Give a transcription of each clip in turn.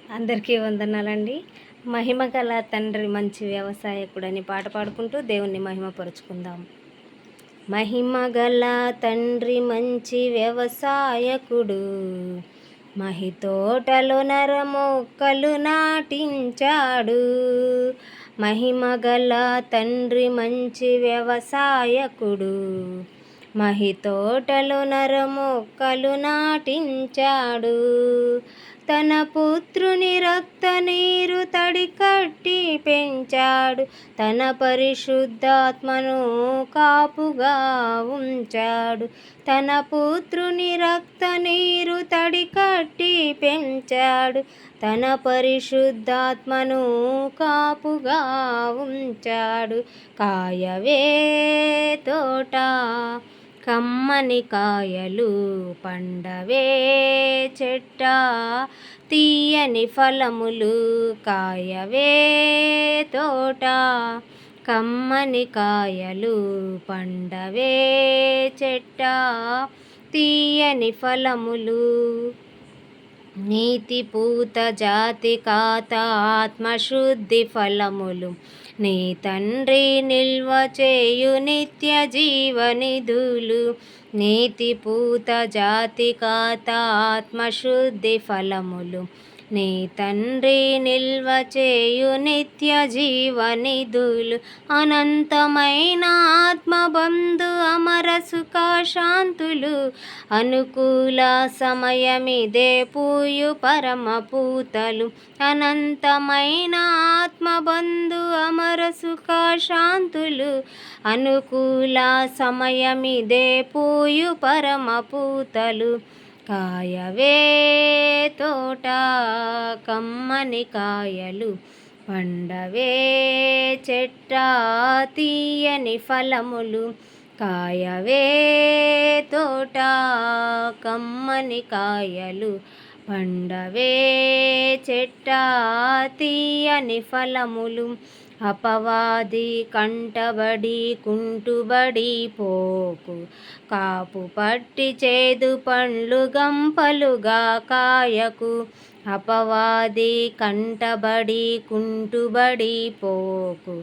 అందరికీ వందనాలండి. మహిమగల తండ్రి మంచి వ్యవసాయకుడని పాట పాడుకుంటూ దేవుణ్ణి మహిమపరుచుకుందాం. మహిమగల తండ్రి మంచి వ్యవసాయకుడు, మహితోటలో నరమొక్కలు నాటించాడు. మహిమగల తండ్రి మంచి వ్యవసాయకుడు, మహితోటలో నరమొక్కలు నాటించాడు. తన పుత్రుని రక్త నీరు తడి కట్టి పెంచాడు. తన పరిశుద్ధాత్మను కాపుగా ఉంచాడు. తన పుత్రుని రక్త నీరు తడి కట్టి పెంచాడు. తన పరిశుద్ధాత్మను కాపుగా ఉంచాడు. కాయవే తోట, కమ్మని కాయలు పండవే చెట్ట, తీయని ఫలములు కాయవే తోట, కమ్మని కాయలు పండవే చెట్ట, తీయని ఫలములు. నీతి పూత జాతి కాత ఆత్మశుద్ధి ఫలములు, నీ తండ్రి నిల్వ చేయు నిత్య జీవనిధులు. నీతి పూత జాతి కాత ఆత్మశుద్ధి ఫలములు, నీ తండ్రి నిల్వ చేయు నిత్య జీవనిధులు. అనంతమైన ఆత్మబంధు అమర సుఖ శాంతులు, అనుకూల సమయమిదే పూయు పరమ పూతలు. అనంతమైన ఆత్మబంధు అమర సుఖ శాంతులు, అనుకూల సమయమిదే పూయు పరమ పూతలు. కాయవే తోట, కమ్మని కాయలు పండవే చెట్ట, తీయని ఫలములు కాయవే తోట, కమ్మని కాయలు పండవే చెట్ట, తీయని ఫలములు. అపవాది కంటబడి కుంటుబడి పోకు, కాపు పట్టి చేదు పండ్లు గంపలుగా కాయకు. అపవాది కంటబడి కుంటుబడి పోకు,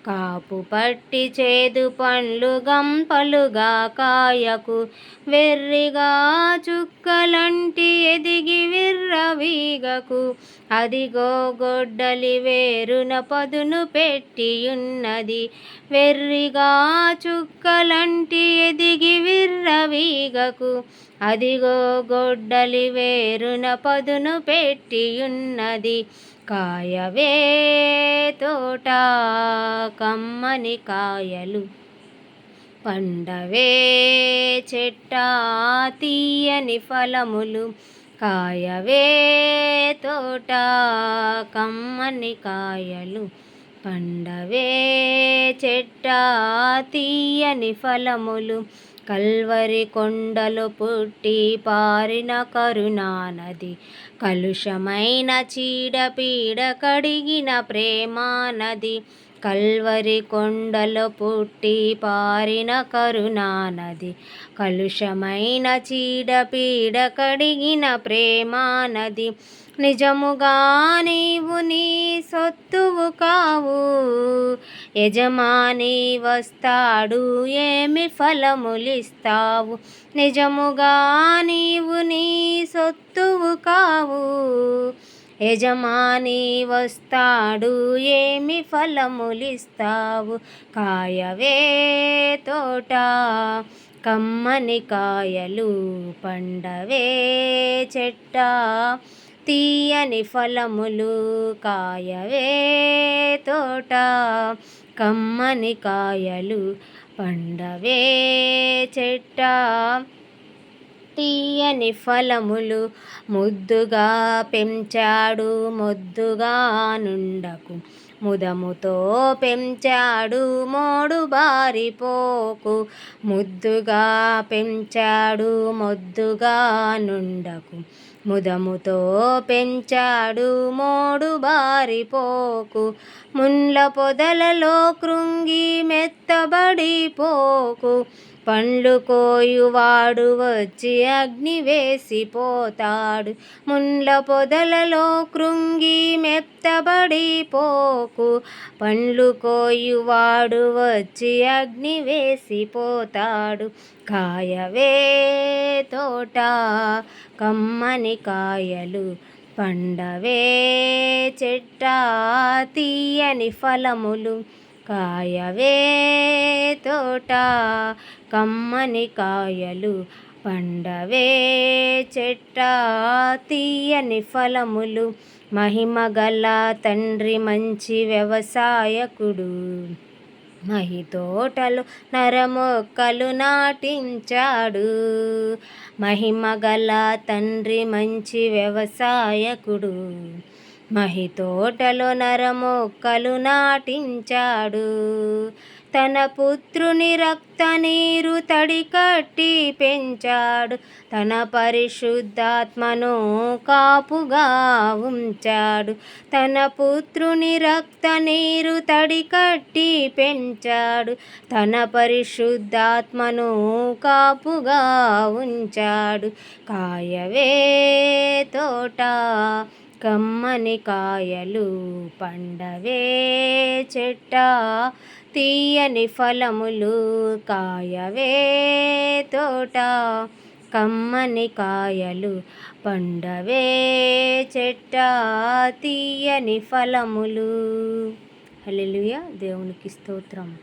కాపు పట్టి చేదు పండ్లు గంపలుగా కాయకు. వెర్రిగా చుక్కలంటి ఎదిగి విర్రవీగకు, అదిగో గొడ్డలి వేరున పదును పెట్టియున్నది. వెర్రిగా చుక్కలంటి ఎదిగి విర్రవీగకు, అదిగో గొడ్డలి వేరున పదును పెట్టియున్నది. కాయవే తోట, కమ్మని కాయలు పండవే చెట్ట, తీయని ఫలములు కాయవే తోట, కమ్మని కాయలు పండవే చెట్ట, తీయని ఫలములు. కల్వరి కొండలు పుట్టి పారిన కరుణానది, కలుషమైన చీడపీడ కడిగిన ప్రేమానది. కల్వరి కొండలు పుట్టి పారిన కరుణానది, కలుషమైన చీడపీడ కడిగిన ప్రేమానది. నిజముగా నీవు నీ సొత్తువు కావు, యజమాని వస్తాడు ఏమి ఫలములిస్తావు. నిజముగా నీవు నీ సొత్తువు కావు, యజమాని వస్తాడు ఏమి ఫలములిస్తావు. కాయవే తోట, కమ్మని కాయలు పండవే చెట్ట, తీయని ఫలములు కాయవే తోట, కమ్మని కాయలు పండవే చెట్ట, తీయని ఫలములు. ముద్దుగా పెంచాడు మొద్దుగా నుండకు, ముదముతో పెంచాడు మోడు బారిపోకు. ముద్దుగా పెంచాడు మొద్దుగా నుండకు, ముదముతో పెంచాడు మోడు బారిపోకు. ముండ్ల పొదలలో కృంగి మెత్తబడిపోకు, పండ్లు కోయువాడు వచ్చి అగ్ని వేసిపోతాడు. ముండ్ల పొదలలో కృంగి మెత్తబడిపోకు, పండ్లు కోయువాడు వచ్చి అగ్ని వేసిపోతాడు. కాయవే తోట కమ్మని కాయలు, పండవే చెట్ట తీయని ఫలములు. కాయవే తోట కమ్మని కాయలు, పండవే చెట్ట తీయని ఫలములు. మహిమగల తండ్రి మంచి వ్యవసాయకుడు, మహి తోటలు నరమొక్కలు నాటించాడు. మహిమగల తండ్రి మంచి వ్యవసాయకుడు, మహి తోటలో నరమొక్కలు నాటించాడు. తన పుత్రుని రక్త నీరు తడి కట్టి పెంచాడు, తన పరిశుద్ధాత్మను కాపుగా ఉంచాడు. తన పుత్రుని రక్త నీరు తడి కట్టి పెంచాడు, తన పరిశుద్ధాత్మను కాపుగా ఉంచాడు. కాయవే తోట కమ్మని కాయలు, పండవే చెట్ట తీయని ఫలములు. కాయవే తోట కమ్మని కాయలు, పండవే చెట్ట తీయని ఫలములు. హల్లెలూయా. దేవునికి స్తోత్రం.